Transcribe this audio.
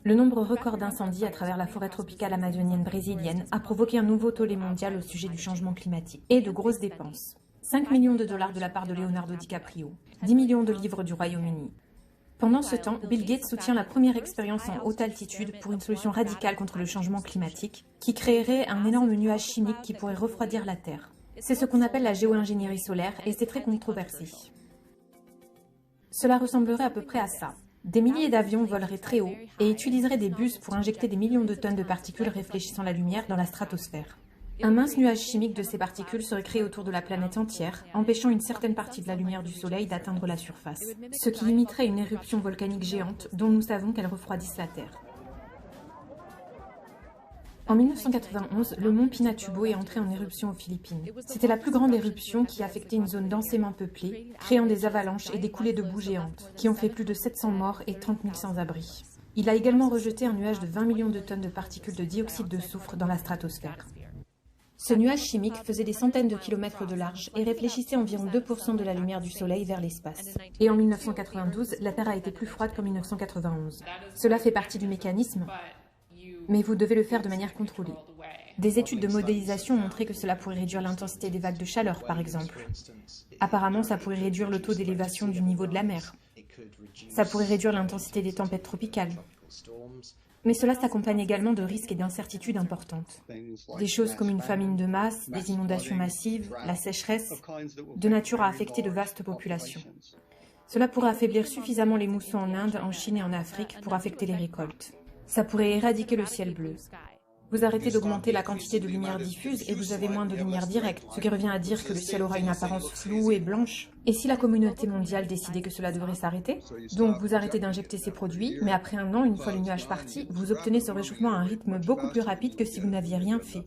Le nombre record d'incendies à travers la forêt tropicale amazonienne brésilienne a provoqué un nouveau tollé mondial au sujet du changement climatique et de grosses dépenses. 5 millions de dollars de la part de Leonardo DiCaprio, 10 millions de livres du Royaume-Uni. Pendant ce temps, Bill Gates soutient la première expérience en haute altitude pour une solution radicale contre le changement climatique, qui créerait un énorme nuage chimique qui pourrait refroidir la Terre. C'est ce qu'on appelle la géo-ingénierie solaire et c'est très controversé. Cela ressemblerait à peu près à ça. Des milliers d'avions voleraient très haut et utiliseraient des bus pour injecter des millions de tonnes de particules réfléchissant la lumière dans la stratosphère. Un mince nuage chimique de ces particules serait créé autour de la planète entière, empêchant une certaine partie de la lumière du Soleil d'atteindre la surface, ce qui limiterait une éruption volcanique géante dont nous savons qu'elle refroidisse la Terre. En 1991, le mont Pinatubo est entré en éruption aux Philippines. C'était la plus grande éruption qui affectait une zone densément peuplée, créant des avalanches et des coulées de boue géantes, qui ont fait plus de 700 morts et 30 000 sans-abri. Il a également rejeté un nuage de 20 millions de tonnes de particules de dioxyde de soufre dans la stratosphère. Ce nuage chimique faisait des centaines de kilomètres de large et réfléchissait environ 2% de la lumière du Soleil vers l'espace. Et en 1992, la Terre a été plus froide qu'en 1991. Cela fait partie du mécanisme, mais vous devez le faire de manière contrôlée. Des études de modélisation ont montré que cela pourrait réduire l'intensité des vagues de chaleur, par exemple. Apparemment, ça pourrait réduire le taux d'élévation du niveau de la mer. Ça pourrait réduire l'intensité des tempêtes tropicales. Mais cela s'accompagne également de risques et d'incertitudes importantes. Des choses comme une famine de masse, des inondations massives, la sécheresse, de nature à affecter de vastes populations. Cela pourrait affaiblir suffisamment les moussons en Inde, en Chine et en Afrique pour affecter les récoltes. Ça pourrait éradiquer le ciel bleu. Vous arrêtez d'augmenter la quantité de lumière diffuse et vous avez moins de lumière directe, ce qui revient à dire que le ciel aura une apparence floue et blanche. Et si la communauté mondiale décidait que cela devrait s'arrêter? Donc vous arrêtez d'injecter ces produits, mais après un an, une fois le nuage parti, vous obtenez ce réchauffement à un rythme beaucoup plus rapide que si vous n'aviez rien fait.